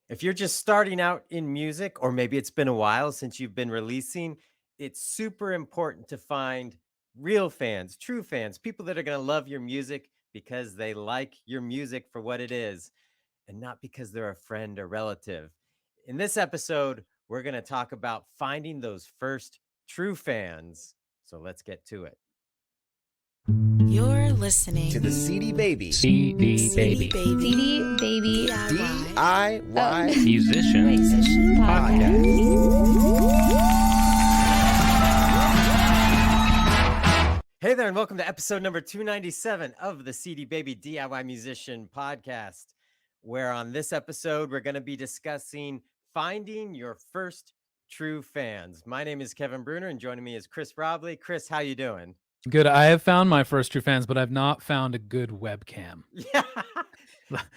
If you're just starting out in music, or maybe it's been a while since you've been releasing, it's super important to find real fans, true fans, people that are going to love your music because they like your music for what it is and not because they're a friend or relative. In this episode, we're going to talk about finding those first true fans. So let's get to it. You're listening to the CD Baby CD Baby CD Baby DIY Musician Hey there, and welcome to episode number 297 of the CD Baby DIY Musician Podcast, where on this episode, we're going to be discussing finding your first true fans. My name is Kevin Bruner, and joining me is Chris Robley. Chris, how you doing? Good. I have found my first true fans, but I've not found a good webcam. Yeah.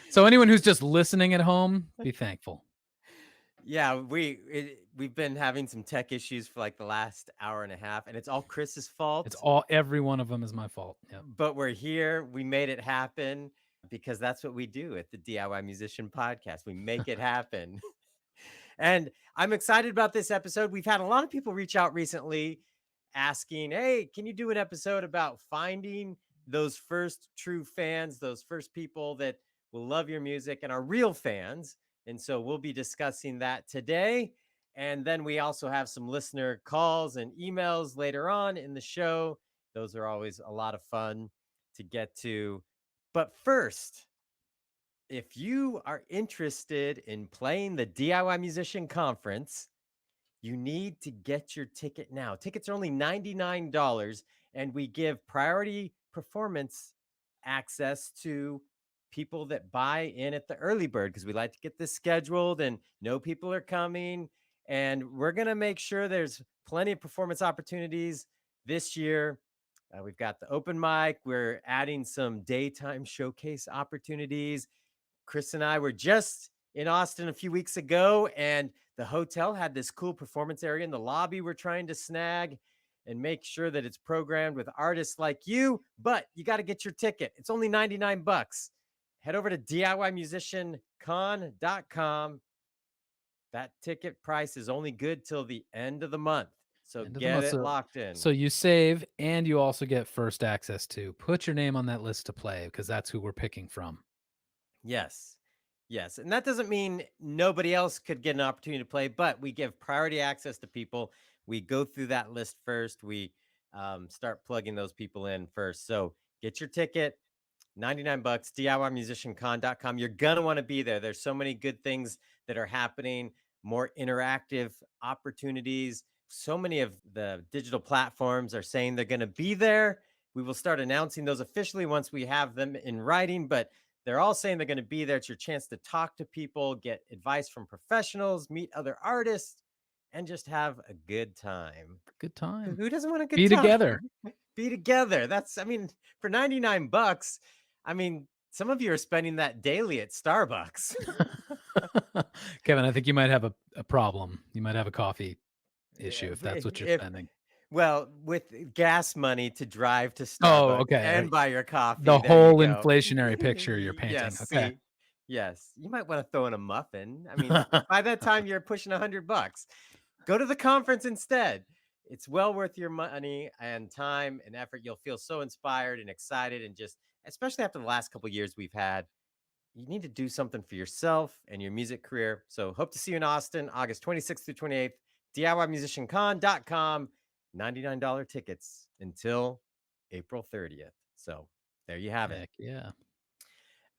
So anyone who's just listening at home, be thankful. Yeah, we've been having some tech issues for like the last hour and a half, and it's all Chris's fault. Every one of them is my fault. Yep. But we're here. We made it happen because that's what we do at the DIY Musician Podcast. We make it happen. And I'm excited about this episode. We've had a lot of people reach out recently asking, hey, can you do an episode about finding those first true fans, those first people that will love your music and are real fans? And so we'll be discussing that today. And then we also have some listener calls and emails later on in the show. Those are always a lot of fun to get to. But first, if you are interested in playing the DIY Musician Conference, you need to get your ticket now. Tickets are only $99, and we give priority performance access to people that buy in at the early bird because we like to get this scheduled and know people are coming. And we're going to make sure there's plenty of performance opportunities this year. We've got the open mic. We're adding some daytime showcase opportunities. Chris and I were just in Austin a few weeks ago, and the hotel had this cool performance area in the lobby we're trying to snag and make sure that it's programmed with artists like you, but you got to get your ticket. It's only $99. Head over to DIYmusiciancon.com. That ticket price is only good till the end of the month. So get it locked in. So you save and you also get first access to. Put your name on that list to play because that's who we're picking from. Yes. Yes. And that doesn't mean nobody else could get an opportunity to play, but we give priority access to people. We go through that list first. We start plugging those people in first. So get your ticket, $99, DIYmusiciancon.com. You're going to want to be there. There's so many good things that are happening, more interactive opportunities. So many of the digital platforms are saying they're going to be there. We will start announcing those officially once we have them in writing, but they're all saying they're going to be there. It's your chance to talk to people, get advice from professionals, meet other artists, and just have a good time. Good time. Who doesn't want a good time? Be together. Be together. For $99, some of you are spending that daily at Starbucks. Kevin, I think you might have a problem. You might have a coffee issue if that's what you're spending. Well, with gas money to drive to Starbucks and buy your coffee. The whole inflationary picture you're painting. Yes, okay. Yes. You might want to throw in a muffin. By that time you're pushing $100. Go to the conference instead. It's well worth your money and time and effort. You'll feel so inspired and excited, and just, especially after the last couple of years we've had, you need to do something for yourself and your music career. So hope to see you in Austin, August 26th through 28th, DIYmusiciancon.com. $99 tickets until April 30th. So there you have it. Yeah.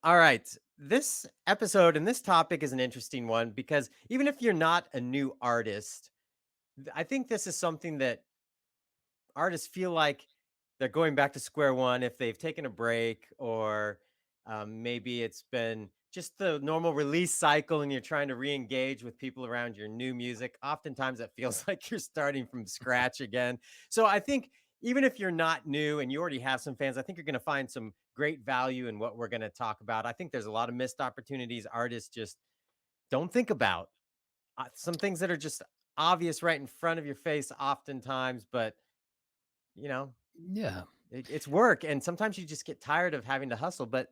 All right. This episode and this topic is an interesting one because even if you're not a new artist, I think this is something that artists feel like they're going back to square one if they've taken a break, or maybe it's been just the normal release cycle and you're trying to re-engage with people around your new music. Oftentimes it feels like you're starting from scratch again. So I think even if you're not new and you already have some fans, I think you're going to find some great value in what we're going to talk about. I think there's a lot of missed opportunities artists just don't think about. Some things that are just obvious right in front of your face oftentimes, but yeah, it's work. And sometimes you just get tired of having to hustle, but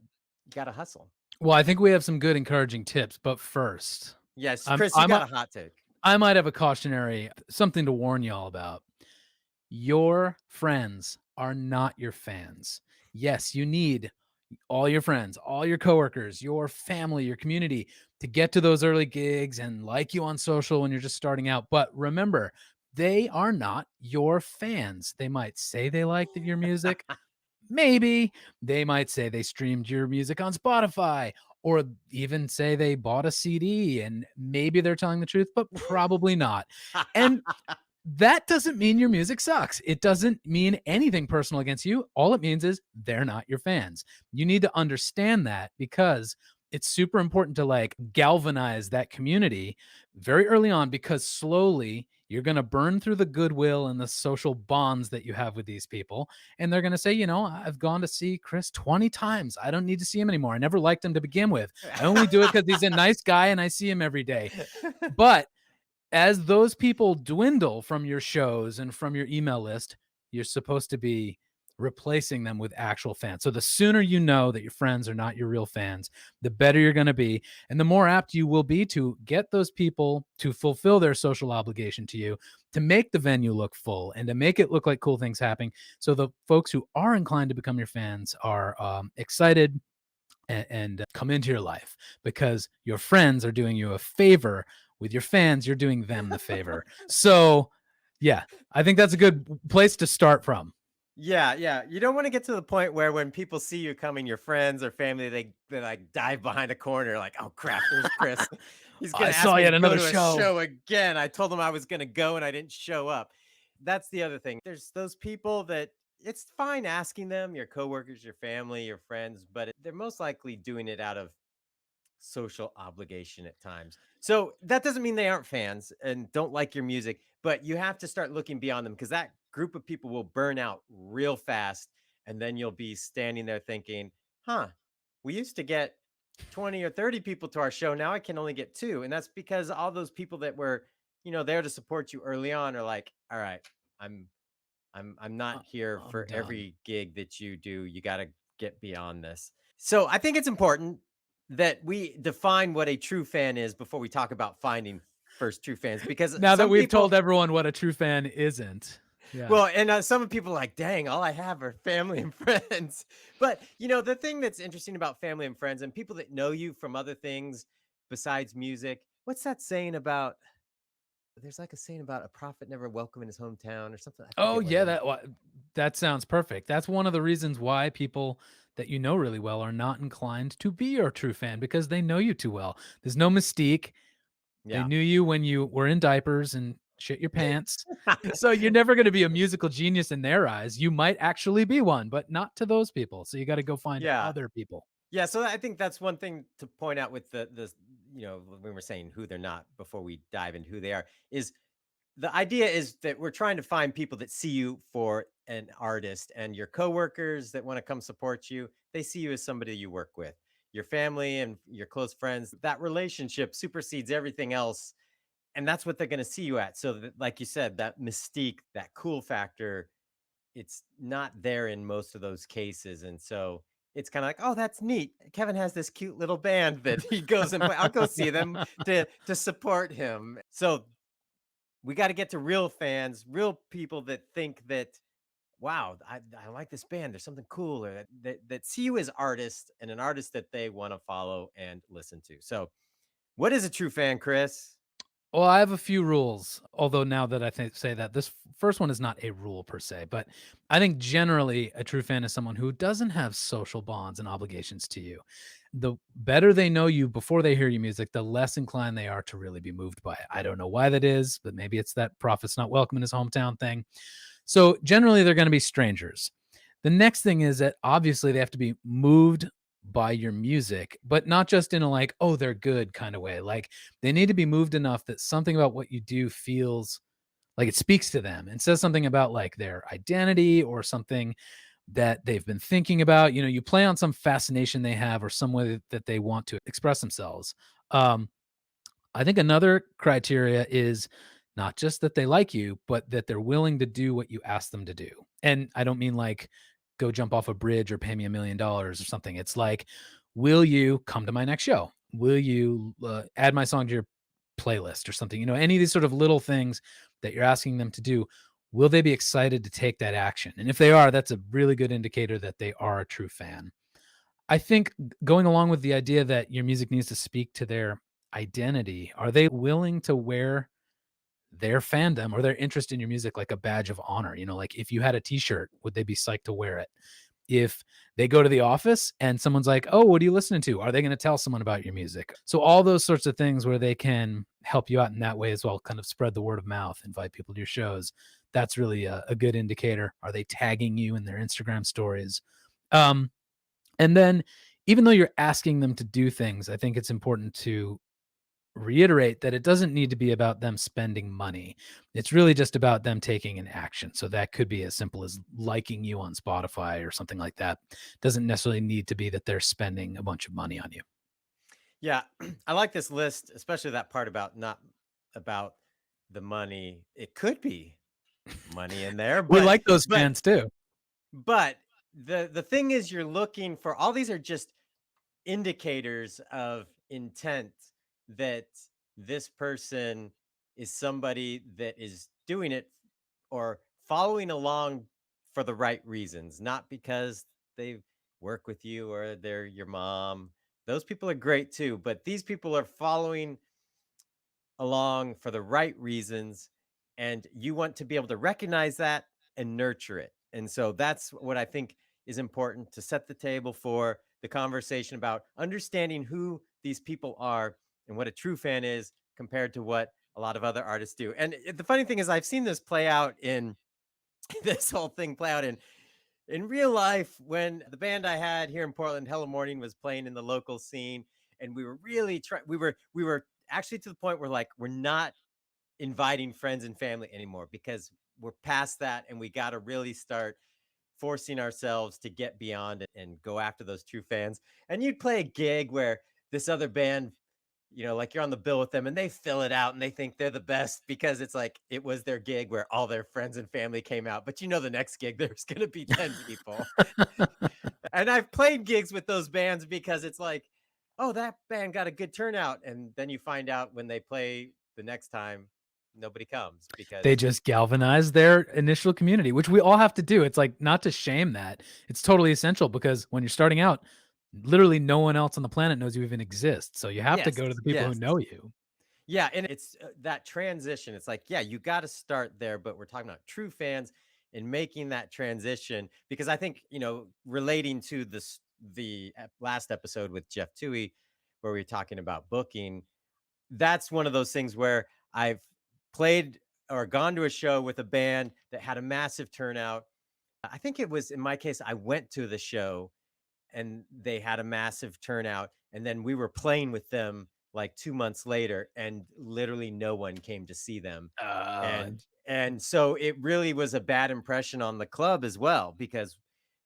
you got to hustle. Well, I think we have some good encouraging tips, but first, Yes, I'm Chris, you I'm got a a hot take. I might have a cautionary something to warn y'all about. Your friends are not your fans. Yes, you need all your friends, all your coworkers, your family, your community to get to those early gigs and like you on social when you're just starting out. But remember, they are not your fans. They might say they like your music. Maybe they might say they streamed your music on Spotify or even say they bought a CD, and maybe they're telling the truth, but probably not. And that doesn't mean your music sucks. It doesn't mean anything personal against you. All it means is they're not your fans. You need to understand that because it's super important to like galvanize that community very early on, because slowly you're going to burn through the goodwill and the social bonds that you have with these people. And they're going to say, you know, I've gone to see Chris 20 times. I don't need to see him anymore. I never liked him to begin with. I only do it because he's a nice guy and I see him every day. But as those people dwindle from your shows and from your email list, you're supposed to be replacing them with actual fans. So the sooner you know that your friends are not your real fans, the better you're going to be. And the more apt you will be to get those people to fulfill their social obligation to you, to make the venue look full and to make it look like cool things happening. So the folks who are inclined to become your fans are excited and come into your life, because your friends are doing you a favor. With your fans, you're doing them the favor. So, yeah, I think that's a good place to start from. Yeah, yeah. You don't want to get to the point where when people see you coming, your friends or family, they like dive behind a corner, like, oh crap, there's Chris. He's I gonna ask saw me you to at go another to a show. show again. I told him I was gonna go and I didn't show up. That's the other thing. There's those people that it's fine asking them, your coworkers, your family, your friends, but they're most likely doing it out of social obligation at times. So that doesn't mean they aren't fans and don't like your music, but you have to start looking beyond them because that group of people will burn out real fast. And then you'll be standing there thinking, huh, we used to get 20 or 30 people to our show. Now I can only get two. And that's because all those people that were, there to support you early on are like, all right, I'm I'm not here I'm for done. every gig that you do. You got to get beyond this. So I think it's important that we define what a true fan is before we talk about finding first true fans because Now that some we've told people everyone what a true fan isn't. Yeah. well and some people are like dang all I have are family and friends but the thing that's interesting about family and friends and people that know you from other things besides music, what's that saying about there's like a saying about a prophet never welcome in his hometown or something, I Oh forget what yeah, it is. that sounds perfect. That's one of the reasons why people that you know really well are not inclined to be your true fan, because they know you too well. There's no mystique. They Yeah. knew you when you were in diapers and shit your pants. So you're never going to be a musical genius in their eyes. You might actually be one, but not to those people. So you got to go find Yeah. other people. Yeah, so I think that's one thing to point out with the when we're saying who they're not before we dive into who they are is the idea is that we're trying to find people that see you for an artist and your coworkers that want to come support you, they see you as somebody you work with. Your family and your close friends, that relationship supersedes everything else and that's what they're going to see you at. So that, like you said, that mystique, that cool factor it's not there in most of those cases, and so it's kinda like, "Oh, that's neat. Kevin has this cute little band that he goes and play. I'll go see them to support him." So, we gotta get to real fans, real people that think that, "Wow, I like this band. There's something cool," or that see you as artists and an artist that they wanna follow and listen to. So, what is a true fan, Chris? Well, I have a few rules, although now that I say that, this first one is not a rule per se, but I think generally a true fan is someone who doesn't have social bonds and obligations to you. The better they know you before they hear your music, the less inclined they are to really be moved by it. I don't know why that is, but maybe it's that prophet's not welcome in his hometown thing. So generally, they're going to be strangers. The next thing is that obviously they have to be moved by your music, but not just in a like, oh, they're good kind of way. Like they need to be moved enough that something about what you do feels like it speaks to them and says something about like their identity or something that they've been thinking about. You know, you play on some fascination they have or some way that they want to express themselves. Um, I think another criteria is not just that they like you, but that they're willing to do what you ask them to do. And I don't mean like go jump off a bridge or pay me $1 million or something. It's like, will you come to my next show? Will you add my song to your playlist or something, any of these sort of little things that you're asking them to do, will they be excited to take that action? And if they are, that's a really good indicator that they are a true fan. I think going along with the idea that your music needs to speak to their identity, are they willing to wear their fandom or their interest in your music like a badge of honor? Like if you had a t-shirt, would they be psyched to wear it? If they go to the office and someone's like, "Oh, what are you listening to?" Are they going to tell someone about your music? So all those sorts of things where they can help you out in that way as well, kind of spread the word of mouth, invite people to your shows. That's really a good indicator. Are they tagging you in their Instagram stories? Um, and then even though you're asking them to do things, I think it's important to reiterate that it doesn't need to be about them spending money. It's really just about them taking an action. So that could be as simple as liking you on Spotify or something like that. Doesn't necessarily need to be that they're spending a bunch of money on you. Yeah, I like this list, especially that part about not about the money. It could be money in there, We but like those but fans too. but the thing is you're looking for all these are just indicators of intent that this person is somebody that is doing it or following along for the right reasons, not because they work with you or they're your mom. Those people are great too, but these people are following along for the right reasons, and you want to be able to recognize that and nurture it. And so that's what I think is important to set the table for the conversation about understanding who these people are and what a true fan is compared to what a lot of other artists do. And the funny thing is I've seen this play out in this whole thing play out in real life when the band I had here in Portland, Hello Morning, was playing in the local scene, and we were really trying. We were actually to the point where like we're not inviting friends and family anymore because we're past that, and we got to really start forcing ourselves to get beyond it and go after those true fans. And you'd play a gig where this other band, like you're on the bill with them and they fill it out and they think they're the best because it's like it was their gig where all their friends and family came out. But the next gig, there's going to be 10 people. And I've played gigs with those bands because it's like, oh, that band got a good turnout. And then you find out when they play the next time, nobody comes They because, just galvanize their initial community, which we all have to do. It's like not to shame that. It's totally essential because when you're starting out, literally no one else on the planet knows you even exist. So you have to yes, go to the people who yes. know you. Yeah, and it's that transition. It's like, yeah, you got to start there, but we're talking about true fans and making that transition because I think, relating to last episode with Jeff Toohey, where we were talking about booking, that's one of those things where I've played or gone to a show with a band that had a massive turnout. I think it was in my case, I went to the show and they had a massive turnout. And then we were playing with them like 2 months later, and literally no one came to see them. Uh, And so it really was a bad impression on the club as well, because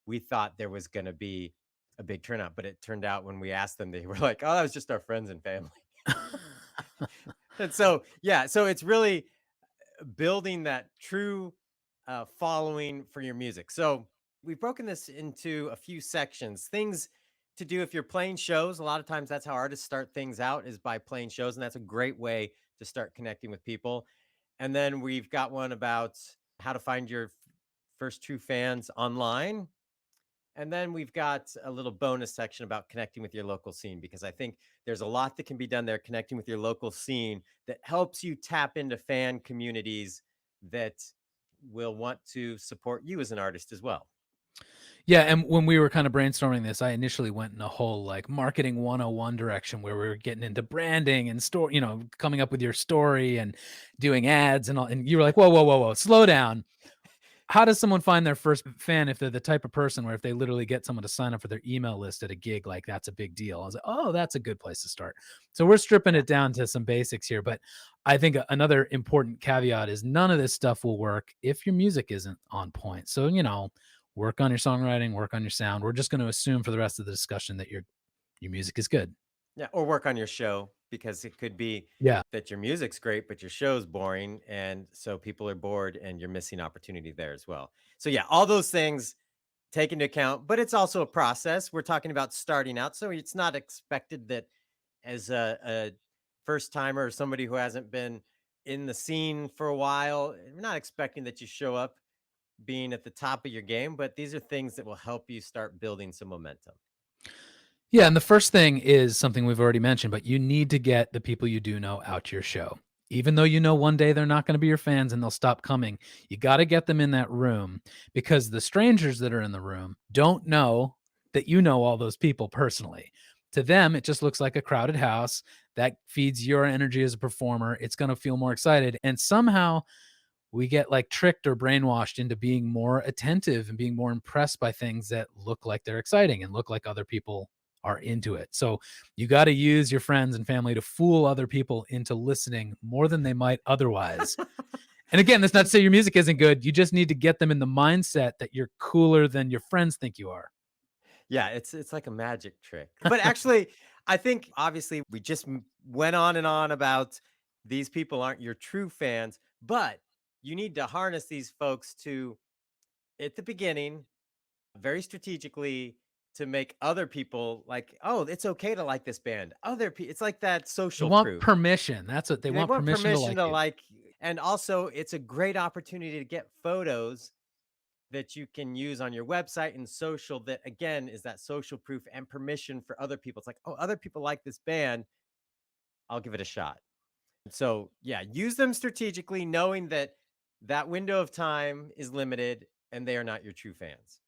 we thought there was going to be a big turnout, but it turned out when we asked them, they were like, "Oh, that was just our friends and family." And so, yeah, so it's really building that true following for your music. So we've broken this into a few sections. Things to do if you're playing shows. A lot of times that's how artists start things out, is by playing shows, and that's a great way to start connecting with people. And then we've got one about how to find your first true fans online. And then we've got a little bonus section about connecting with your local scene, because I think there's a lot that can be done there connecting with your local scene that helps you tap into fan communities that will want to support you as an artist as well. yeah, and when we were kind of brainstorming this, I initially went in a whole like marketing 101 direction where we were getting into branding and store, coming up with your story and doing ads and all. And you were like, whoa, whoa, whoa, whoa, slow down. How does someone find their first fan if they're the type of person where if they literally get someone to sign up for their email list at a gig, like that's a big deal? I was like, oh, that's a good place to start. So we're stripping Yeah. it down to some basics here. But I think another important caveat is none of this stuff will work if your music isn't on point. So, work on your songwriting, work on your sound. We're just going to assume for the rest of the discussion that your music is good. Yeah. Or work on your show, because it could be Yeah. that your music's great, but your show's boring. And so people are bored and you're missing opportunity there as well. So, yeah, all those things take into account, but it's also a process. We're talking about starting out. So it's not expected that as a first timer or somebody who hasn't been in the scene for a while, we're not expecting that you show up being at the top of your game, but these are things that will help you start building some momentum. Yeah, and the first thing is something we've already mentioned, but you need to get the people you do know out to your show. Even though you know one day they're not going to be your fans and they'll stop coming, you got to get them in that room because the strangers that are in the room don't know that you know all those people personally. To them, it just looks like a crowded house that feeds your energy as a performer. It's going to feel more excited. And somehow we get like tricked or brainwashed into being more attentive and being more impressed by things that look like they're exciting and look like other people are into it. So you got to use your friends and family to fool other people into listening more than they might otherwise. And again, that's not to say your music isn't good. You just need to get them in the mindset that you're cooler than your friends think you are. Yeah, it's like a magic trick. But actually, I think obviously we just went on and on about these people aren't your true fans, but you need to harness these folks to at the beginning very strategically to make other people like, oh, it's okay to like this band. It's like that They social want proof. permission. That's what they They want, want permission to permission like to you. like, and also it's a great opportunity to get photos that you can use on your website and social that again is that social proof and permission for other people. It's like, oh, other people like this band. I'll give it a shot. So, yeah, use them strategically, knowing that that window of time is limited and they are not your true fans.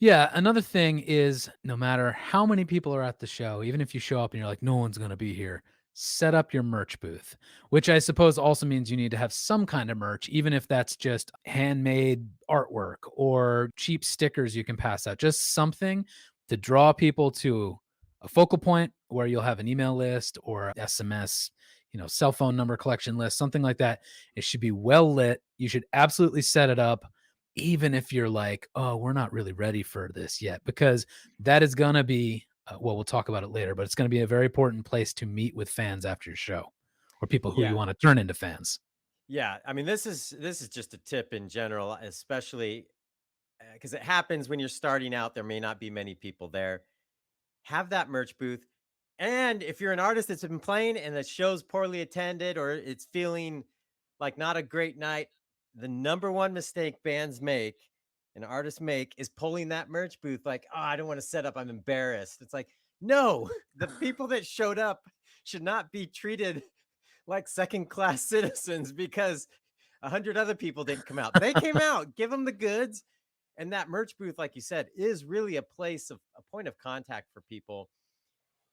Yeah, another thing is no matter how many people are at the show, even if you show up and you're like, no one's going to be here, set up your merch booth, which I suppose also means you need to have some kind of merch, even if that's just handmade artwork or cheap stickers you can pass out, just something to draw people to a focal point where you'll have an email list or SMS, cell phone number collection list, something like that. It should be well lit. You should absolutely set it up even if you're like, "Oh, we're not really ready for this yet," because that is gonna be well, we'll talk about it later, but it's gonna be a very important place to meet with fans after your show or people who you Yeah. wanna turn into fans. Yeah. I mean, this is just a tip in general, especially because it happens when you're starting out. There may not be many people there. Have that merch booth. And if you're an artist that's been playing and the show's poorly attended or it's feeling like not a great night, the number one mistake bands make and artists make is pulling that merch booth like, oh, I don't want to set up. I'm embarrassed. It's like, no, the people that showed up should not be treated like second class citizens because 100 other people didn't come out. They came out, give them the goods. And that merch booth, like you said, is really a place of a point of contact for people,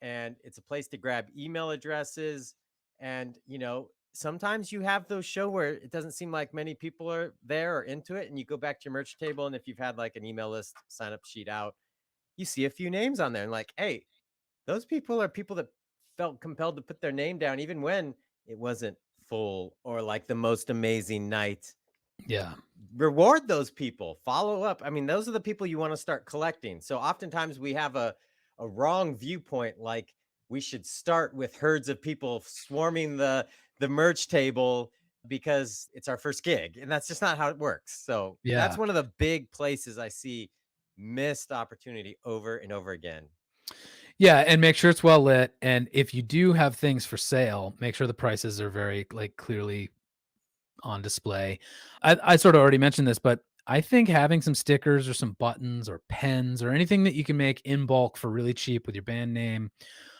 and it's a place to grab email addresses. And sometimes you have those show where it doesn't seem like many people are there or into it, and you go back to your merch table, and if you've had like an email list sign up sheet out, you see a few names on there and like, hey, those people are people that felt compelled to put their name down even when it wasn't full or like the most amazing night. Yeah. Reward those people, follow up. I mean, those are the people you want to start collecting. So oftentimes we have a wrong viewpoint, like we should start with herds of people swarming the merch table because it's our first gig, and that's just not how it works. So that's Yeah. one of the big places I see missed opportunity over and over again. Yeah, and make sure it's well lit, and if you do have things for sale, make sure the prices are very, like, clearly on display. I sort of already mentioned this, but I think having some stickers or some buttons or pens or anything that you can make in bulk for really cheap with your band name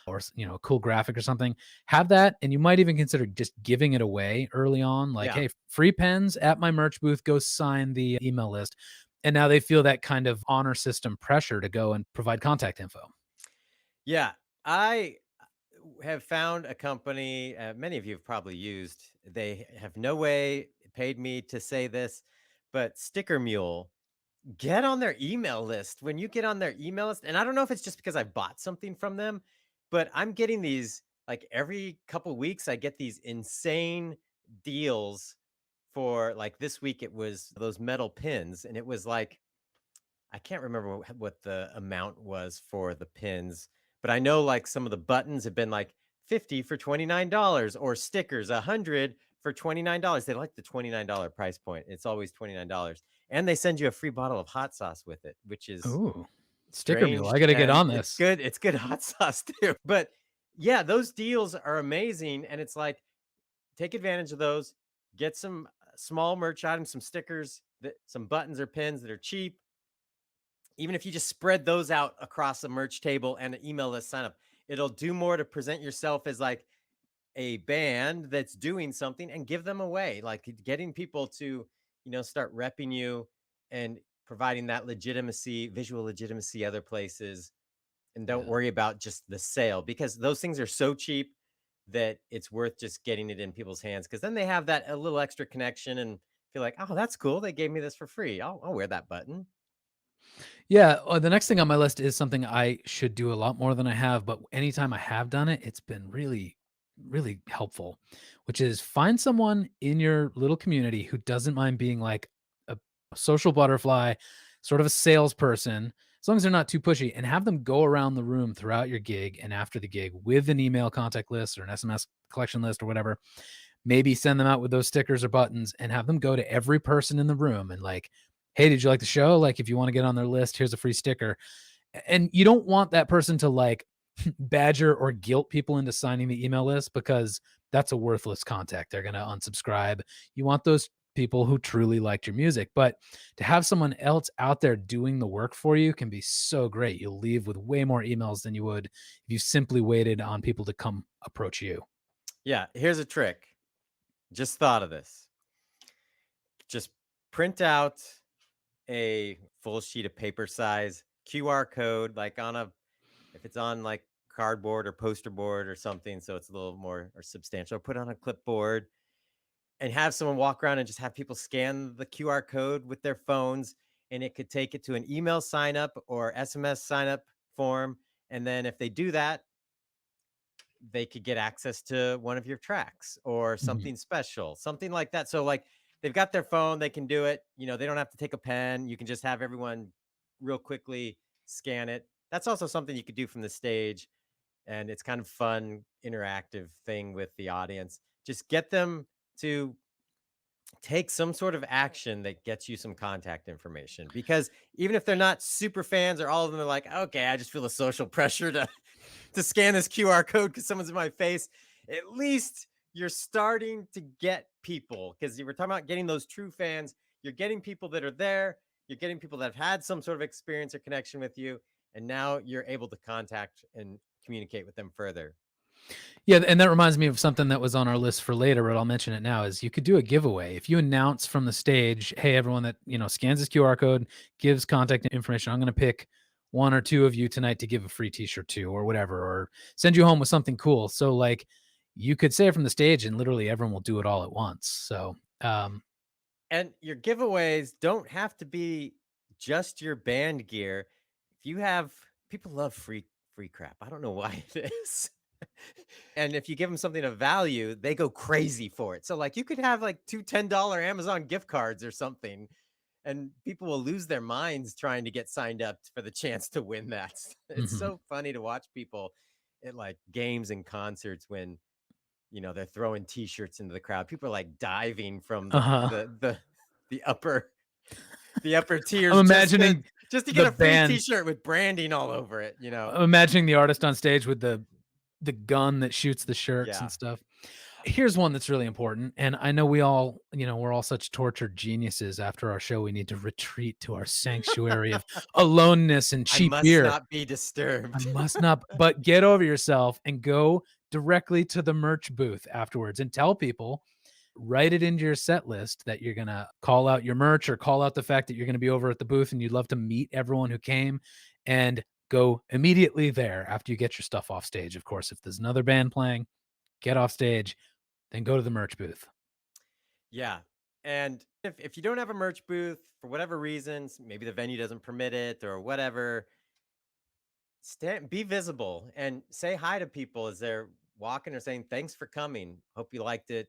or a cool graphic or something, have that, and you might even consider just giving it away early on. Like, Yeah. hey, free pens at my merch booth. Go sign the email list, and now they feel that kind of honor system pressure to go and provide contact info. Yeah. I have found a company, many of you have probably used. They have no way paid me to say this, but Sticker Mule, get on their email list. When you get on their email list, and I don't know if it's just because I bought something from them, but I'm getting these like every couple weeks. I get these insane deals for like this week. It was those metal pins, and it was like I can't remember what the amount was for the pins, but I know like some of the buttons have been like 50 for $29 or stickers 100 for $29. They like the $29 price point. It's always $29. And they send you a free bottle of hot sauce with it, which is Ooh, sticker mule. strange I got to get and on it's this. good. It's good hot sauce too. But Yeah, those deals are amazing, and it's like, take advantage of those, get some small merch items, some stickers, some buttons or pins that are cheap. Even if you just spread those out across a merch table and an email list sign up, it'll do more to present yourself as like a band that's doing something and give them away, like getting people to, start repping you and providing that legitimacy, visual legitimacy other places. And don't Yeah. worry about just the sale, because those things are so cheap that it's worth just getting it in people's hands, because then they have that a little extra connection and feel like, oh, that's cool. They gave me this for free. I'll wear that button. Yeah, the next thing on my list is something I should do a lot more than I have, but anytime I have done it, it's been really, really helpful, which is find someone in your little community who doesn't mind being like a social butterfly, sort of a salesperson, as long as they're not too pushy, and have them go around the room throughout your gig and after the gig with an email contact list or an SMS collection list or whatever. Maybe send them out with those stickers or buttons and have them go to every person in the room and like, hey, did you like the show? Like, if you want to get on their list, here's a free sticker. And you don't want that person to like badger or guilt people into signing the email list, because that's a worthless contact. They're going to unsubscribe. You want those people who truly liked your music. But to have someone else out there doing the work for you can be so great. You'll leave with way more emails than you would if you simply waited on people to come approach you. Yeah, here's a trick. Just thought of this. Just print out a full sheet of paper size QR code, like if it's on like cardboard or poster board or something, so it's a little more or substantial, put on a clipboard and have someone walk around and just have people scan the QR code with their phones. And it could take it to an email sign up or SMS sign up form. And then if they do that, they could get access to one of your tracks or Mhm. something special, something like that. So like they've got their phone, they can do it. They don't have to take a pen. You can just have everyone real quickly scan it. That's also something you could do from the stage, and it's kind of fun interactive thing with the audience. Just get them to take some sort of action that gets you some contact information, because even if they're not super fans or all of them are like, okay, I just feel the social pressure to scan this QR code because someone's in my face, at least you're starting to get people, because you were talking about getting those true fans. You're getting people that are there. You're getting people that have had some sort of experience or connection with you. And now you're able to contact and communicate with them further. Yeah, and that reminds me of something that was on our list for later, but I'll mention it now, is you could do a giveaway. If you announce from the stage, hey, everyone that, scans this QR code, gives contact information, I'm going to pick one or two of you tonight to give a free t-shirt to or whatever, or send you home with something cool. So like you could say it from the stage and literally everyone will do it all at once. So, And your giveaways don't have to be just your band gear. If you have People love free crap. I don't know why it is. And if you give them something of value, they go crazy for it. So like you could have like two $10 Amazon gift cards or something, and people will lose their minds trying to get signed up for the chance to win that. It's mhm. so funny to watch people at like games and concerts when they're throwing t-shirts into the crowd. People are like diving from the Uh-huh. the the the upper the upper I'm tiers imagining just to get the a free band, t-shirt with branding all over it. I'm imagining the artist on stage with the gun that shoots the shirts Yeah. and stuff. Here's one that's really important. And I know we all, we're all such tortured geniuses. After our show, we need to retreat to our sanctuary of aloneness and I cheap must beer. not be I disturbed. must not, but get over yourself and go directly to the merch booth afterwards and tell people, write it into your set list that you're going to call out your merch or call out the fact that you're going to be over at the booth and you'd love to meet everyone who came, and go immediately there after you get your stuff off stage. Of course, if there's another band playing, get off stage, then go to the merch booth. Yeah. And if you don't have a merch booth for whatever reasons, maybe the venue doesn't permit it or whatever, be visible and say hi to people as they're walking or saying thanks for coming, hope you liked it.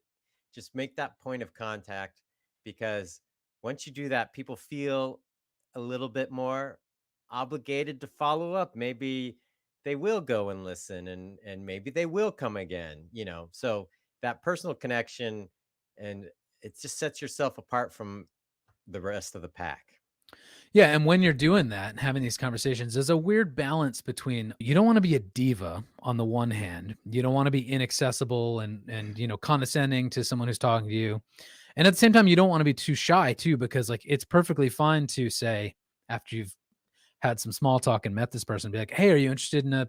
Just make that point of contact, because once you do that, people feel a little bit more obligated to follow up. Maybe they will go and listen, and maybe they will come again. So that personal connection, and it just sets yourself apart from the rest of the pack. Yeah, and when you're doing that and having these conversations, there's a weird balance between you don't want to be a diva on the one hand. You don't want to be inaccessible and condescending to someone who's talking to you. And at the same time, you don't want to be too shy too, because like it's perfectly fine to say after you've had some small talk and met this person, be like, "Hey, are you interested in a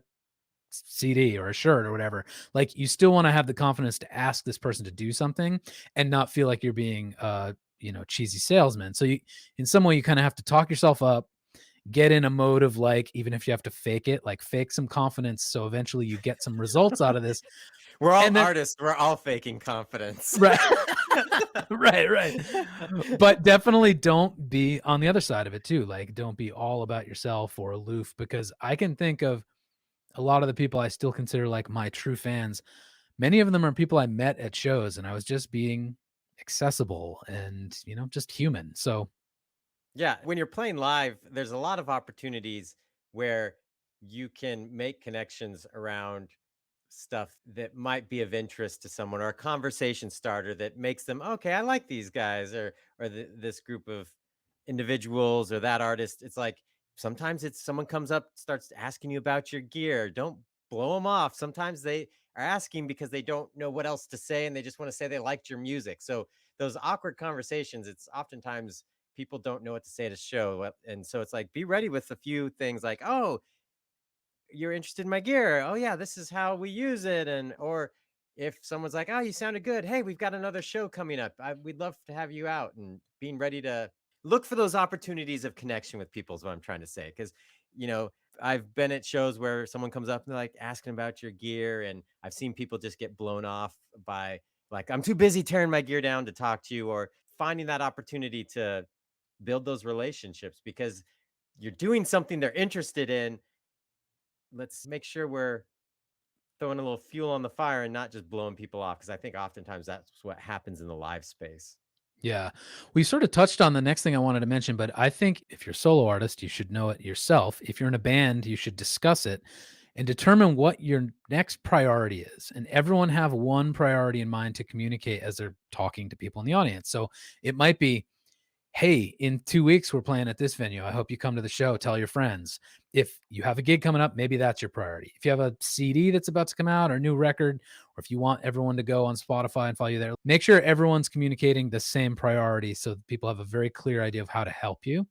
CD or a shirt or whatever?" Like you still want to have the confidence to ask this person to do something and not feel like you're being cheesy salesman. So you in some way you kind of have to talk yourself up, get in a mode of like, even if you have to fake it, like fake some confidence so eventually you get some results out of this. We're all And then artists. We're all faking confidence. right. Right. But definitely don't be on the other side of it too. Like don't be all about yourself or aloof, because I can think of a lot of the people I still consider like my true fans. Many of them are people I met at shows and I was just being accessible and, just human. So, Yeah, when you're playing live, there's a lot of opportunities where you can make connections around stuff that might be of interest to someone, or a conversation starter that makes them, okay, I like these guys, or this group of individuals or that artist. It's like sometimes it's someone comes up, starts asking you about your gear. Don't blow them off. Sometimes they are asking because they don't know what else to say and they just want to say they liked your music. So those awkward conversations, it's oftentimes people don't know what to say at a show. And so it's like, be ready with a few things like, oh, you're interested in my gear. Oh yeah, this is how we use it. And or if someone's like, oh, you sounded good. Hey, we've got another show coming up. We'd love to have you out, and being ready to look for those opportunities of connection with people is what I'm trying to say. Because, you know, I've been at shows where someone comes up and they're like asking about your gear, and I've seen people just get blown off by like, I'm too busy tearing my gear down to talk to you, or finding that opportunity to build those relationships because you're doing something they're interested in. Let's make sure we're throwing a little fuel on the fire and not just blowing people off, because I think oftentimes that's what happens in the live space. yeah, we sort of touched on the next thing I wanted to mention, but I think if you're a solo artist, you should know it yourself. If you're in a band, you should discuss it and determine what your next priority is. And everyone have one priority in mind to communicate as they're talking to people in the audience. So it might be, hey, in 2 weeks, we're playing at this venue. I hope you come to the show. Tell your friends. If you have a gig coming up, maybe that's your priority. If you have a CD that's about to come out or a new record, or if you want everyone to go on Spotify and follow you there, make sure everyone's communicating the same priority so that people have a very clear idea of how to help you.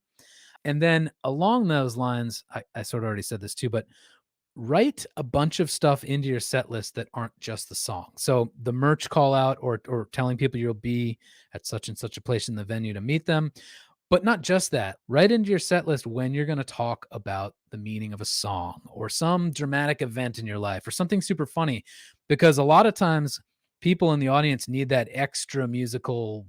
And then along those lines, I sort of already said this too, but write a bunch of stuff into your set list that aren't just the song. So the merch call out, or telling people you'll be at such and such a place in the venue to meet them. But not just that, write into your set list when you're going to talk about the meaning of a song or some dramatic event in your life or something super funny, because a lot of times people in the audience need that extra musical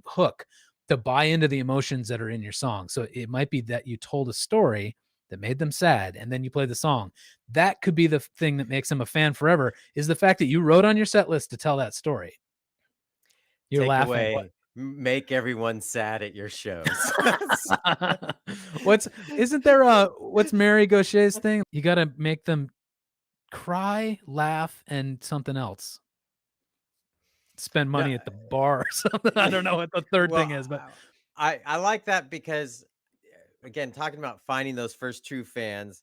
hook to buy into the emotions that are in your song. So it might be that you told a story that made them sad and then you play the song. That could be the thing that makes them a fan forever, is the fact that you wrote on your set list to tell that story. You're Take laughing. What? away, make everyone sad at your shows. What's isn't there a what's Mary Gaucher's thing? You got to make them cry, laugh, and something else. Spend No, money at the bar or something. I don't know what the third well, thing is, but I like that because, again, talking about finding those first true fans,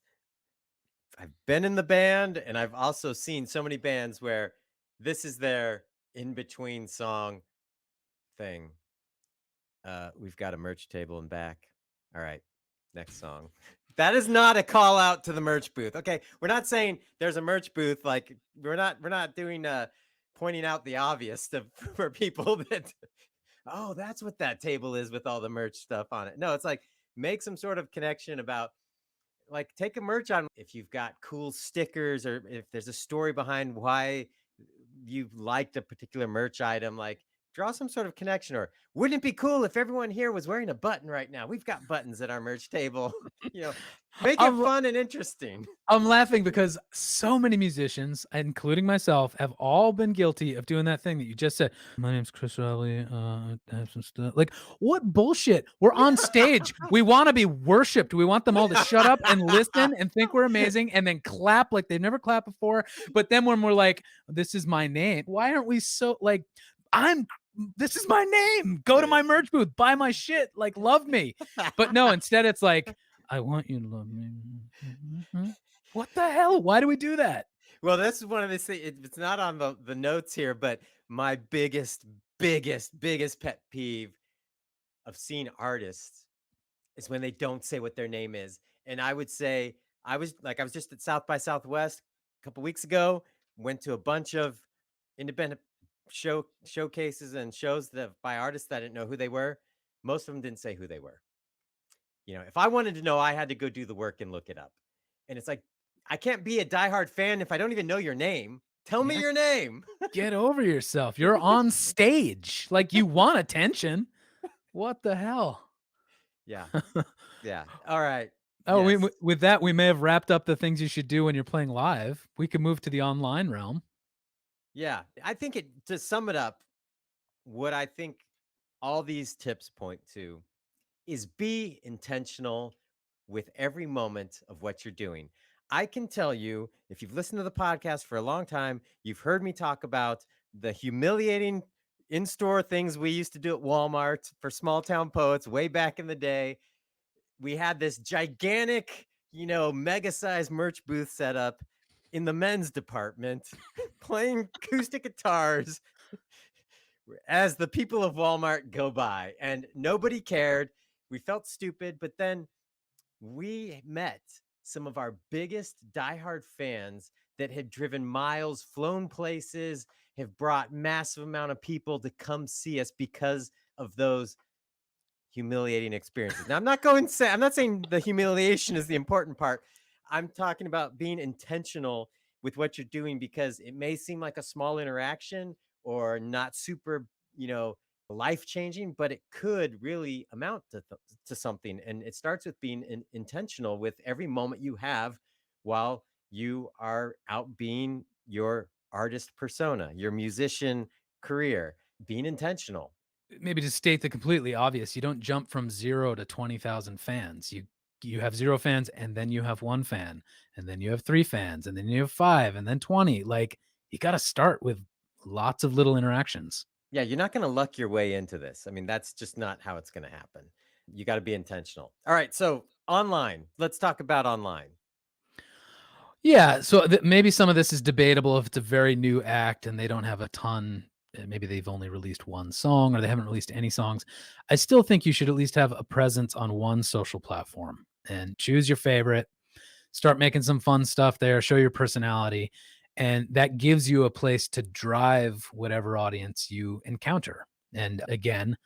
I've been in the band and I've also seen so many bands where this is their in between song thing. We've got a merch table in back. All right, next song. That is not a call out to the merch booth. Okay, we're not saying there's a merch booth. Like we're not doing pointing out the obvious to for people that, oh, that's what that table is with all the merch stuff on it. No, it's like make some sort of connection about, like, take a merch on if you've got cool stickers, or if there's a story behind why you liked a particular merch item, like draw some sort of connection. Or wouldn't it be cool if everyone here was wearing a button right now? We've got buttons at our merch table. you know, make it I'm fun and interesting. I'm laughing because so many musicians, including myself, have all been guilty of doing that thing that you just said. My name's Chris Riley. I have some stuff. Like, what bullshit? We're on stage. We want to be worshipped. We want them all to shut up and listen and think we're amazing and then clap like they've never clapped before. But then when we're like, this is my name, why aren't we so like, I'm this is my name. Go to my merch booth, buy my shit, like love me. But no, instead it's like, I want you to love me. What the hell? Why do we do that? Well, this is one of these things. It's not on the notes here, but my biggest pet peeve of seeing artists is when they don't say what their name is. And I would say I was just at South by Southwest a couple weeks ago, went to a bunch of independent showcases and shows that by artists that I didn't know who they were. Most of them didn't say who they were. If I wanted to know, I had to go do the work and look it up. And it's like, I can't be a diehard fan if I don't even know your name. Tell me Yeah. your name. Get over yourself. You're on stage. Like you want attention. What the hell? Yeah. Yeah. All right. Oh, Yes. with that, we may have wrapped up the things you should do when you're playing live. We could move to the online realm. Yeah. I think to sum it up, what I think all these tips point to is be intentional with every moment of what you're doing. I can tell you, if you've listened to the podcast for a long time, you've heard me talk about the humiliating in store things we used to do at Walmart for small town poets way back in the day. We had this gigantic, mega sized merch booth set up in the men's department, playing acoustic guitars as the people of Walmart go by, and nobody cared. We felt stupid, but then we met some of our biggest diehard fans that had driven miles, flown places, have brought massive amount of people to come see us because of those humiliating experiences. Now, I'm not saying the humiliation is the important part. I'm talking about being intentional with what you're doing because it may seem like a small interaction or not super, life changing, but it could really amount to something. And it starts with being intentional with every moment you have while you are out being your artist persona, your musician career, being intentional. Maybe to state the completely obvious, you don't jump from 0 to 20,000 fans. You have 0 fans, and then you have 1 fan, and then you have 3 fans, and then you have 5, and then 20. Like, you gotta start with lots of little interactions. Yeah, you're not going to luck your way into this. I mean, that's just not how it's going to happen. You got to be intentional. All right, so online. Let's talk about online. Yeah, so maybe some of this is debatable if it's a very new act and they don't have a ton. Maybe they've only released 1 song or they haven't released any songs. I still think you should at least have a presence on one social platform and choose your favorite. Start making some fun stuff there, show your personality, and that gives you a place to drive whatever audience you encounter. And again,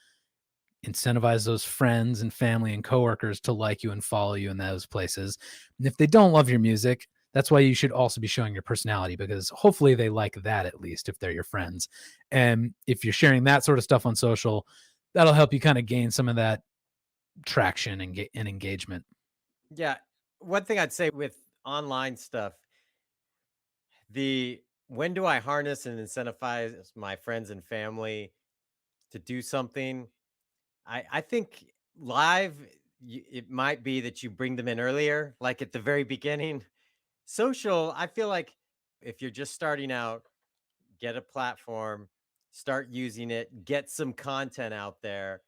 incentivize those friends and family and coworkers to like you and follow you in those places. And if they don't love your music, that's why you should also be showing your personality, because hopefully they like that, at least if they're your friends. And if you're sharing that sort of stuff on social, that'll help you kind of gain some of that traction and engagement. Yeah, one thing I'd say with online stuff, the when do I harness and incentivize my friends and family to do something? I think live, it might be that you bring them in earlier, like at the very beginning. Social, I feel like if you're just starting out, get a platform, start using it, get some content out there,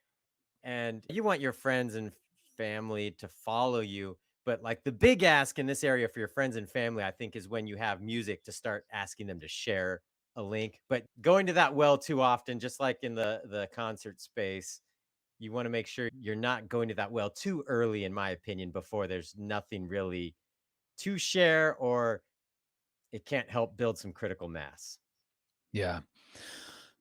and you want your friends and family to follow you. But like the big ask in this area for your friends and family, I think, is when you have music to start asking them to share a link. But going to that well too often, just like in the concert space, you want to make sure you're not going to that well too early, in my opinion, before there's nothing really to share or it can't help build some critical mass. Yeah.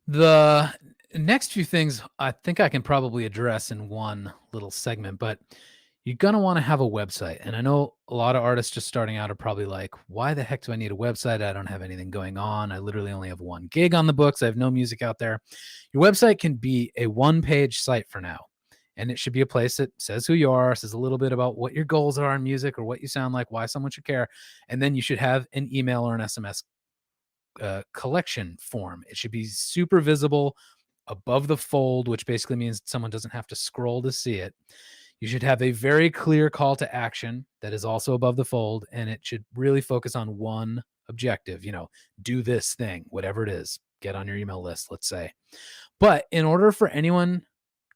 The next few things I think I can probably address in one little segment, but you're going to want to have a website. And I know a lot of artists just starting out are probably like, why the heck do I need a website? I don't have anything going on. I literally only have 1 gig on the books. I have no music out there. Your website can be a 1-page site for now. And it should be a place that says who you are, says a little bit about what your goals are in music or what you sound like, why someone should care. And then you should have an email or an SMS collection form. It should be super visible above the fold, which basically means someone doesn't have to scroll to see it. You should have a very clear call to action that is also above the fold, and it should really focus on one objective, do this thing, whatever it is. get on your email list, let's say. But in order for anyone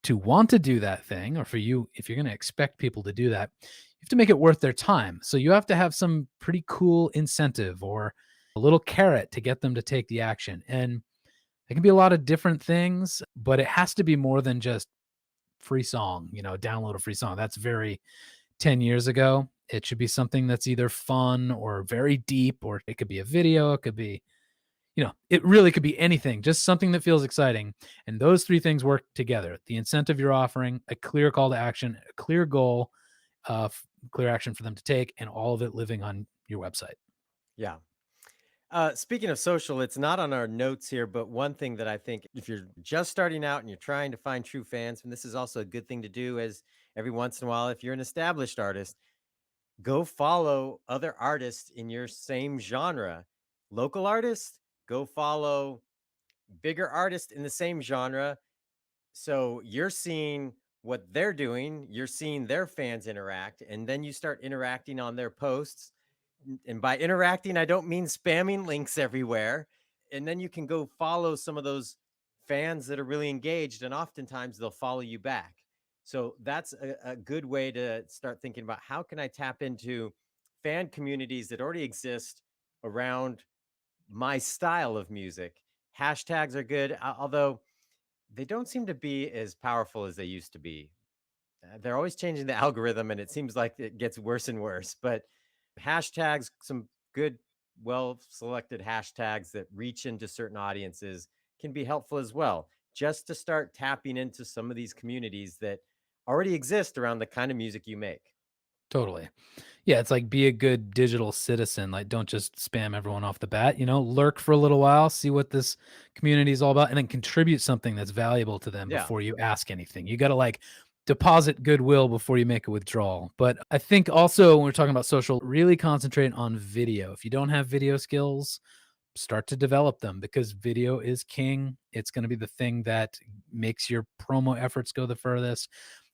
to want to do that thing, or for you, if you're going to expect people to do that, you have to make it worth their time. So you have to have some pretty cool incentive or a little carrot to get them to take the action. And it can be a lot of different things, but it has to be more than just free song, download a free song. That's very 10 years ago. It should be something that's either fun or very deep, or it could be a video. It could be, it really could be anything, just something that feels exciting. And those three things work together: the incentive you're offering, a clear call to action, a clear goal, clear action for them to take, and all of it living on your website. Yeah. Speaking of social, it's not on our notes here, but one thing that I think if you're just starting out and you're trying to find true fans, and this is also a good thing to do, is every once in a while, if you're an established artist, go follow other artists in your same genre. Local artists, go follow bigger artists in the same genre. So you're seeing what they're doing, you're seeing their fans interact, and then you start interacting on their posts. And by interacting, I don't mean spamming links everywhere. And then you can go follow some of those fans that are really engaged, and oftentimes they'll follow you back. So that's a good way to start thinking about how can I tap into fan communities that already exist around my style of music. Hashtags are good, although they don't seem to be as powerful as they used to be. They're always changing the algorithm, and it seems like it gets worse and worse. But hashtags, some good, well selected hashtags that reach into certain audiences can be helpful as well, just to start tapping into some of these communities that already exist around the kind of music you make. Totally. Yeah, it's like be a good digital citizen. Like, don't just spam everyone off the bat. Lurk for a little while, see what this community is all about, and then contribute something that's valuable to them Yeah. before you ask anything. You got to like deposit goodwill before you make a withdrawal. But I think also when we're talking about social, really concentrate on video. If you don't have video skills, start to develop them, because video is king. It's going to be the thing that makes your promo efforts go the furthest.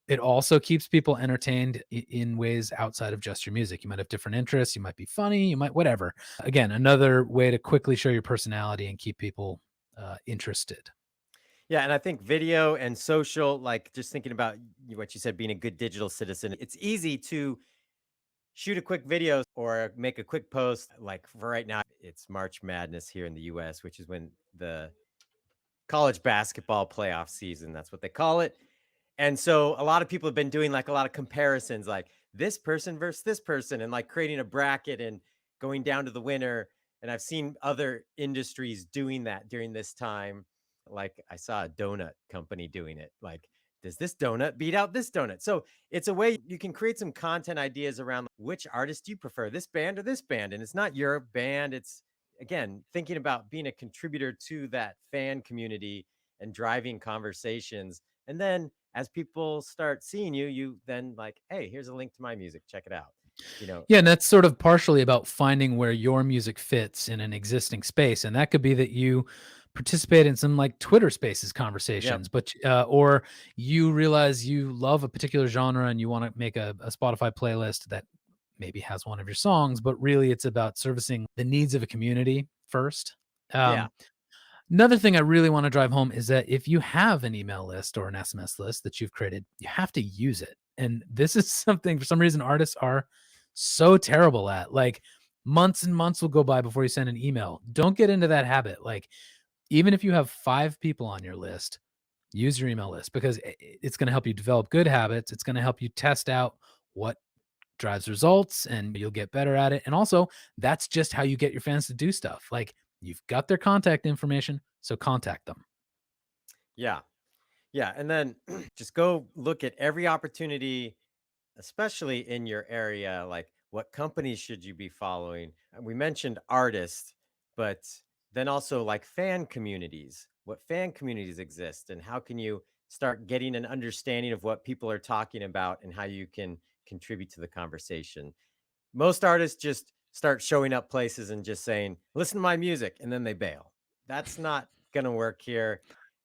It also keeps people entertained in ways outside of just your music. You might have different interests. You might be funny. You might, whatever. Again, another way to quickly show your personality and keep people interested. Yeah, and I think video and social, like just thinking about what you said, being a good digital citizen, it's easy to shoot a quick video or make a quick post. Like for right now, it's March Madness here in the US, which is when the college basketball playoff season, that's what they call it. And so a lot of people have been doing like a lot of comparisons, like this person versus this person, and like creating a bracket and going down to the winner. And I've seen other industries doing that during this time. Like I saw a donut company doing it. Like, does this donut beat out this donut? So it's a way you can create some content ideas around which artist you prefer, this band or this band. And it's not your band. It's again thinking about being a contributor to that fan community and driving conversations. And then as people start seeing you, you then like, hey, here's a link to my music. Check it out. You know, Yeah, and that's sort of partially about finding where your music fits in an existing space, and that could be that you participate in some like Twitter Spaces yep. conversations, but or you realize you love a particular genre and you want to make a Spotify playlist that maybe has one of your songs, but really it's about servicing the needs of a community first. Yeah. Um, Another thing I really want to drive home is that if you have an email list or an SMS list that you've created, you have to use it. And this is something for some reason artists are so terrible at. Like, months and months will go by before you send an email. Don't get into that habit. Like, even if you have 5 people on your list, use your email list, because it's going to help you develop good habits. It's going to help you test out what drives results, and you'll get better at it. And also, that's just how you get your fans to do stuff. Like, you've got their contact information, so contact them. Yeah. Yeah. And then just go look at every opportunity, especially in your area. Like, what companies should you be following? We mentioned artists, but then also like fan communities. What fan communities exist, and how can you start getting an understanding of what people are talking about and how you can contribute to the conversation? Most artists just start showing up places and just saying, "Listen to my music," and then they bail. That's not gonna work here.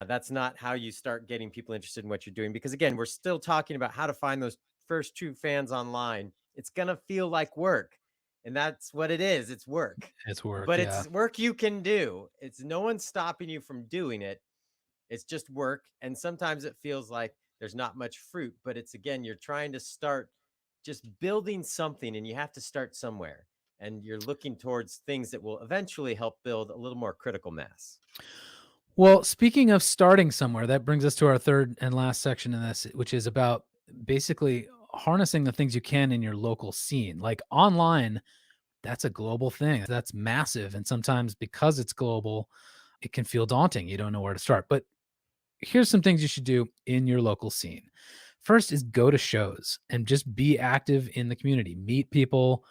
That's not how you start getting people interested in what you're doing, because again, we're still talking about how to find those first true fans online. It's gonna feel like work. And that's what it is. It's work. It's work, But yeah. it's work you can do. It's no one's stopping you from doing it. It's just work. And sometimes it feels like there's not much fruit, but it's again, you're trying to start just building something and you have to start somewhere. And you're looking towards things that will eventually help build a little more critical mass. Well, speaking of starting somewhere, that brings us to our third and last section in this, which is about basically harnessing the things you can in your local scene. Like online, that's a global thing. That's massive. And sometimes because it's global, it can feel daunting. You don't know where to start. But here's some things you should do in your local scene. First is go to shows and just be active in the community. Meet people.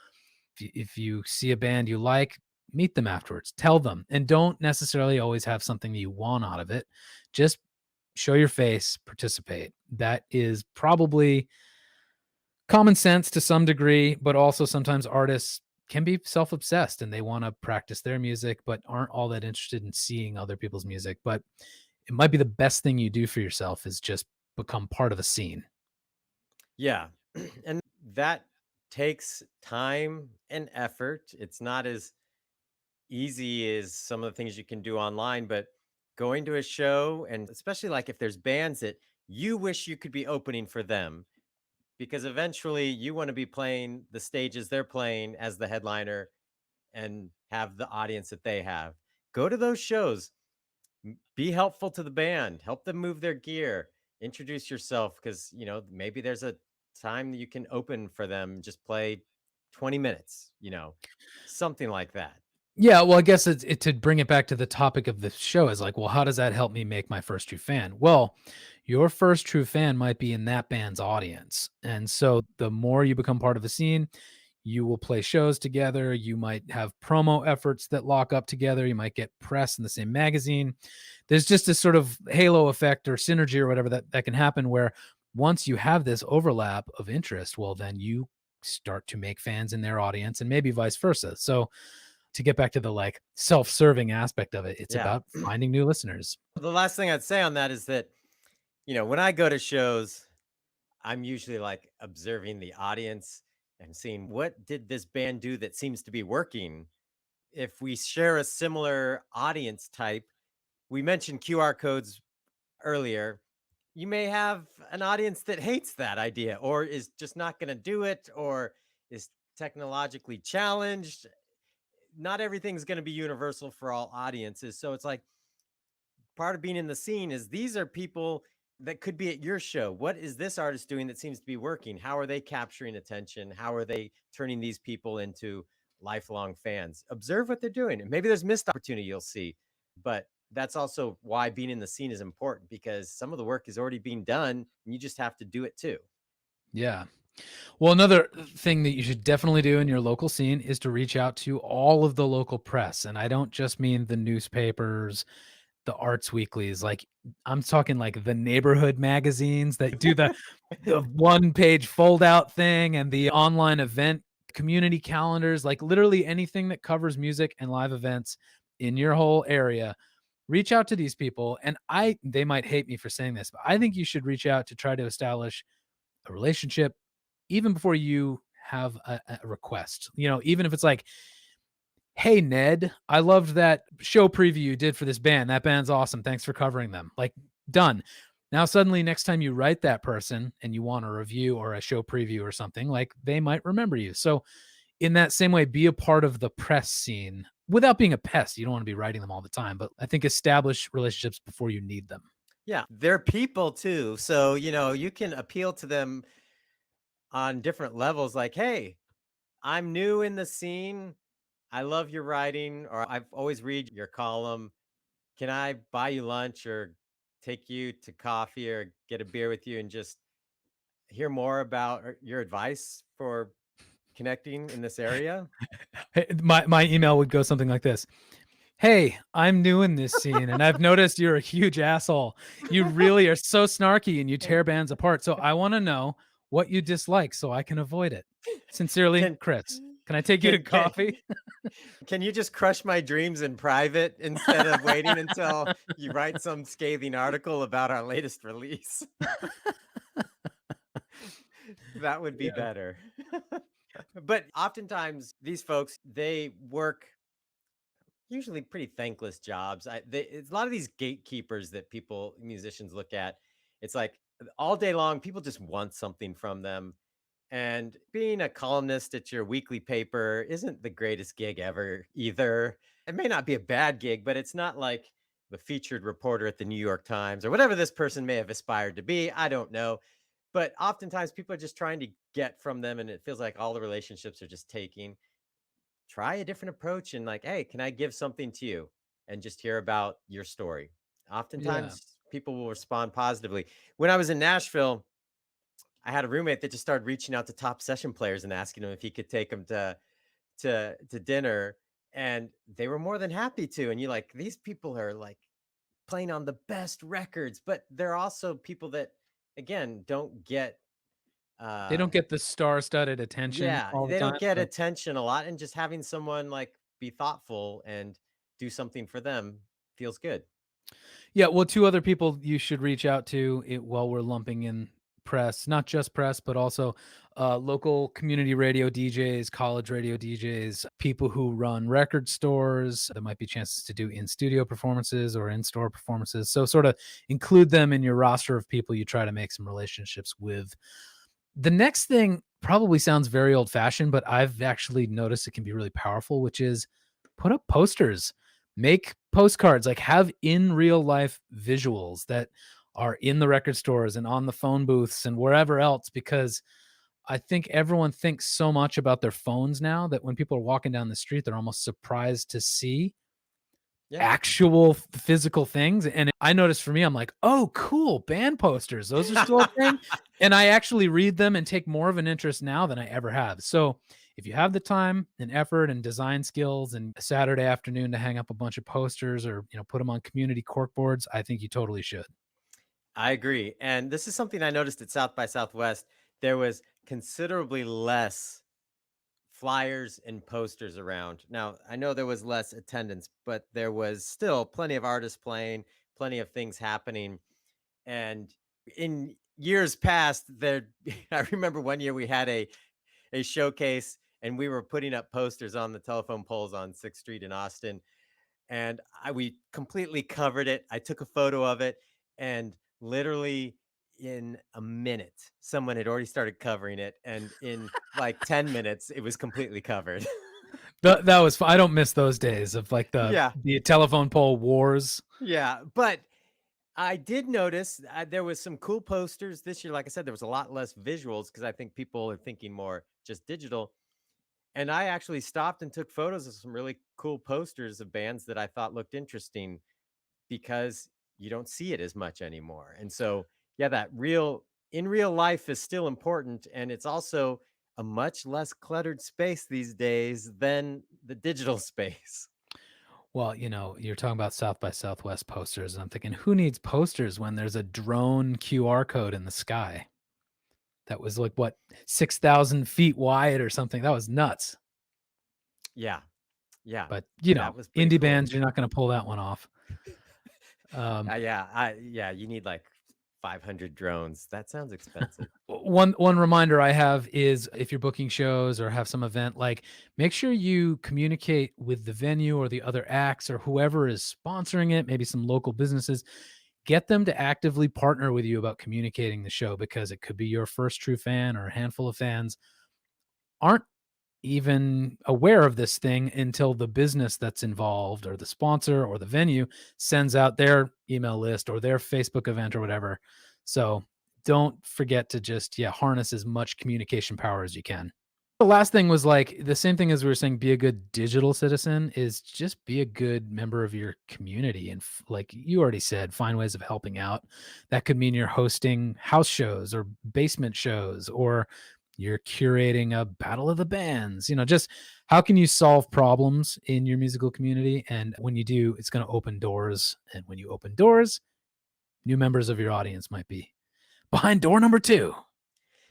If you see a band you like, meet them afterwards. Tell them. And don't necessarily always have something you want out of it. Just show your face, participate. That is probably common sense to some degree, but also sometimes artists can be self-obsessed and they want to practice their music but aren't all that interested in seeing other people's music. But it might be the best thing you do for yourself is just become part of a scene. Yeah. And that takes time and effort. It's not as easy as some of the things you can do online, but going to a show, and especially like if there's bands that you wish you could be opening for them, because eventually you want to be playing the stages they're playing as the headliner and have the audience that they have. Go to those shows, be helpful to the band, help them move their gear, introduce yourself because, maybe there's a time that you can open for them, just play 20 minutes, something like that. Yeah, well, I guess to bring it back to the topic of the show is like, well, how does that help me make my first true fan? Well, your first true fan might be in that band's audience. And so the more you become part of a scene, you will play shows together. You might have promo efforts that lock up together. You might get press in the same magazine. There's just this sort of halo effect or synergy or whatever that can happen where once you have this overlap of interest, well, then you start to make fans in their audience and maybe vice versa. So to get back to the like self-serving aspect of it, it's Yeah. about finding new listeners. The last thing I'd say on that is that, when I go to shows, I'm usually like observing the audience and seeing what did this band do that seems to be working. If we share a similar audience type, we mentioned QR codes earlier. You may have an audience that hates that idea or is just not going to do it or is technologically challenged. Not everything's going to be universal for all audiences. So it's like part of being in the scene is these are people that could be at your show. What is this artist doing that seems to be working? How are they capturing attention? How are they turning these people into lifelong fans? Observe what they're doing. And maybe there's missed opportunity you'll see. But that's also why being in the scene is important because some of the work is already being done and you just have to do it too. Yeah. Well, another thing that you should definitely do in your local scene is to reach out to all of the local press. And I don't just mean the newspapers, the arts weeklies, like I'm talking like the neighborhood magazines that do the one page fold out thing and the online event community calendars, like literally anything that covers music and live events in your whole area. Reach out to these people. And they might hate me for saying this, but I think you should reach out to try to establish a relationship even before you have a request. Even if it's like, hey, Ned, I loved that show preview you did for this band. That band's awesome. Thanks for covering them. Like, done. Now, suddenly, next time you write that person and you want a review or a show preview or something, like they might remember you. So, in that same way, be a part of the press scene without being a pest. You don't want to be writing them all the time, but I think establish relationships before you need them. Yeah, they're people too. So, you can appeal to them on different levels like, hey, I'm new in the scene. I love your writing, or I've always read your column. Can I buy you lunch or take you to coffee or get a beer with you and just hear more about your advice for connecting in this area? Hey, my email would go something like this. Hey, I'm new in this scene and I've noticed you're a huge asshole. You really are so snarky and you tear bands apart. So I want to know what you dislike so I can avoid it. Sincerely, Can Chris. Can I take you to can can coffee? can you just crush my dreams in private instead of waiting until you write some scathing article about our latest release? That would be Yeah. better. But oftentimes these folks, they work usually pretty thankless jobs. It's a lot of these gatekeepers that people, musicians look at. It's like all day long, people just want something from them. And being a columnist at your weekly paper isn't the greatest gig ever either. It may not be a bad gig, but it's not like the featured reporter at the New York Times or whatever this person may have aspired to be. I don't know. But oftentimes people are just trying to get from them, and it feels like all the relationships are just taking. Try a different approach and, like, hey, can I give something to you? And just hear about your story. Yeah. Oftentimes people will respond positively. When I was in Nashville, I had a roommate that just started reaching out to top session players and asking them if he could take them to dinner, and they were more than happy to. And you're like, these people are like playing on the best records, but they're also people that, again, don't get They uh don't get the star-studded attention yeah, all the they don't time, get so attention a lot, and just having someone like be thoughtful and do something for them feels good. yeah, well, 2 other people you should reach out to while we're lumping in press, not just press, but also local community radio DJs, college radio DJs, people who run record stores. There might be chances to do in studio performances or in store performances. So, sort of include them in your roster of people you try to make some relationships with. The next thing probably sounds very old fashioned, but I've actually noticed it can be really powerful, which is put up posters, make postcards, like have in real life visuals that are in the record stores and on the phone booths and wherever else, because I think everyone thinks so much about their phones now that when people are walking down the street, they're almost surprised to see Yeah. actual physical things. And I noticed for me, I'm like, oh, cool, band posters. Those are still a thing. And I actually read them and take more of an interest now than I ever have. So if you have the time and effort and design skills and a Saturday afternoon to hang up a bunch of posters or put them on community cork boards, I think you totally should. I agree. And this is something I noticed at South by Southwest. There was considerably less flyers and posters around. Now, I know there was less attendance, but there was still plenty of artists playing, plenty of things happening. And in years past, there I remember one year we had a showcase, and we were putting up posters on the telephone poles on 6th Street in Austin, and we completely covered it. I took a photo of it, and literally in a minute, someone had already started covering it, and in like 10 minutes, it was completely covered. That was I don't miss those days of like the Yeah, the telephone pole wars. yeah, but I did notice there was some cool posters this year. Like I said, there was a lot less visuals because I think people are thinking more just digital. And I actually stopped and took photos of some really cool posters of bands that I thought looked interesting, because you don't see it as much anymore. And so, yeah, that real in real life is still important. And it's also a much less cluttered space these days than the digital space. Well, you're talking about South by Southwest posters, and I'm thinking, who needs posters when there's a drone QR code in the sky that was like what 6,000 feet wide or something? That was nuts. Yeah. Yeah. But That was pretty indie cool. bands, you're not going to pull that one off. Um, Yeah, you need like 500 drones. That sounds expensive. one reminder I have is if you're booking shows or have some event, like make sure you communicate with the venue or the other acts or whoever is sponsoring it, maybe some local businesses. Get them to actively partner with you about communicating the show, because it could be your first true fan or a handful of fans aren't even aware of this thing until the business that's involved or the sponsor or the venue sends out their email list or their Facebook event or whatever. So don't forget to just harness as much communication power as you can. The last thing was like the same thing as we were saying, be a good digital citizen, is just be a good member of your community. And like you already said, find ways of helping out. That could mean you're hosting house shows or basement shows, or you're curating a battle of the bands. Just how can you solve problems in your musical community? And when you do, it's going to open doors. And when you open doors, new members of your audience might be behind door number two.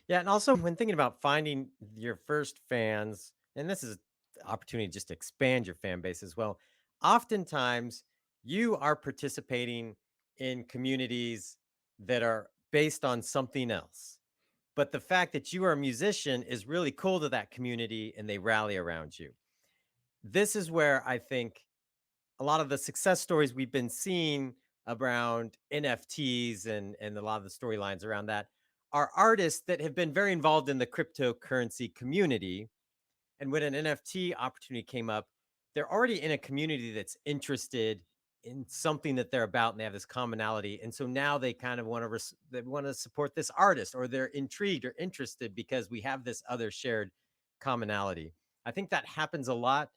Yeah, and also when thinking about finding your first fans, and this is the opportunity just to expand your fan base as well. Oftentimes, you are participating in communities that are based on something else. but the fact that you are a musician is really cool to that community and they rally around you. This is where I think a lot of the success stories we've been seeing around NFTs and a lot of the storylines around that are artists that have been very involved in the cryptocurrency community. And when an NFT opportunity came up, they're already in a community that's interested in something that they're about and they have this commonality. And so now they kind of want to they want to support this artist, or they're intrigued or interested because we have this other shared commonality. I think that happens a lot.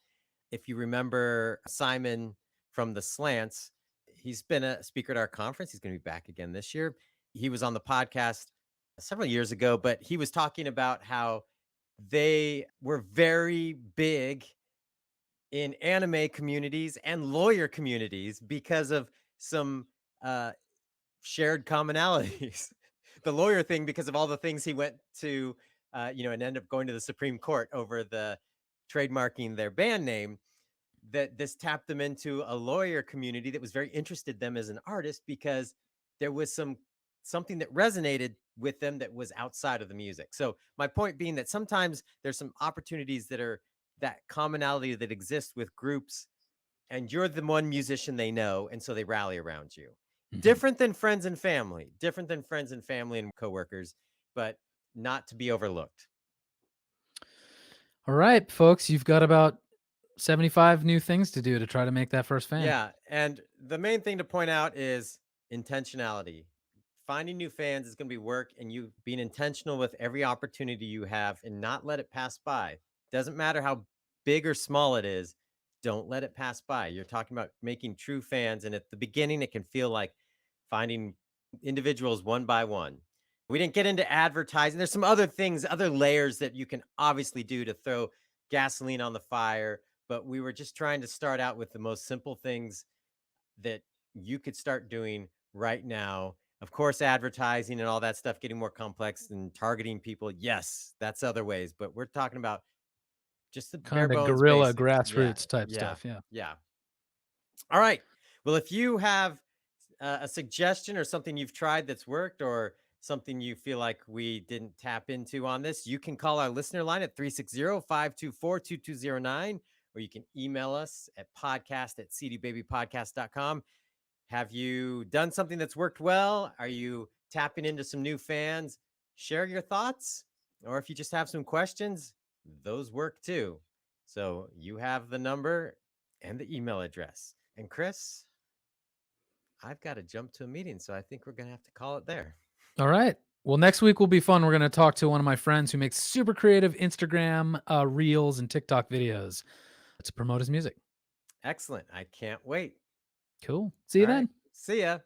If you remember Simon from the Slants, he's been a speaker at our conference. He's going to be back again this year. He was on the podcast several years ago, but he was talking about how they were very big in anime communities and lawyer communities because of some uh, shared commonalities. The lawyer thing, because of all the things he went to, and ended up going to the Supreme Court over the trademarking their band name. That this tapped them into a lawyer community that was very interested in them as an artist because there was something that resonated with them that was outside of the music. So my point being that sometimes there's some opportunities that are that commonality that exists with groups, and you're the one musician they know, and so they rally around you. Mhm. Different than friends and family, and coworkers, but not to be overlooked. All right, folks, you've got about 75 new things to do to try to make that first fan. Yeah, and the main thing to point out is intentionality. Finding new fans is going to be work, and you being intentional with every opportunity you have and not let it pass by. Doesn't matter how big or small it is, don't let it pass by. You're talking about making true fans, and at the beginning, it can feel like finding individuals one by one. We didn't get into advertising. There's some other things, other layers that you can obviously do to throw gasoline on the fire, but we were just trying to start out with the most simple things that you could start doing right now. Of course, advertising and all that stuff getting more complex and targeting people. Yes, that's other ways, but we're talking about just the bare Kind of bones guerrilla basics. Yeah, grassroots type yeah, stuff. Yeah. yeah. All right. Well, if you have a suggestion or something you've tried that's worked, or something you feel like we didn't tap into on this, you can call our listener line at 360-524-2209, or you can email us at podcast@cdbabypodcast.com. Have you done something that's worked well? Are you tapping into some new fans? Share your thoughts. Or if you just have some questions, those work too. So you have the number and the email address. And Chris, I've got to jump to a meeting, so I think we're going to have to call it there. All right. Well, next week will be fun. We're going to talk to one of my friends who makes super creative Instagram reels and TikTok videos to promote his music. Excellent. I can't wait. Cool. See you All right. then. See ya.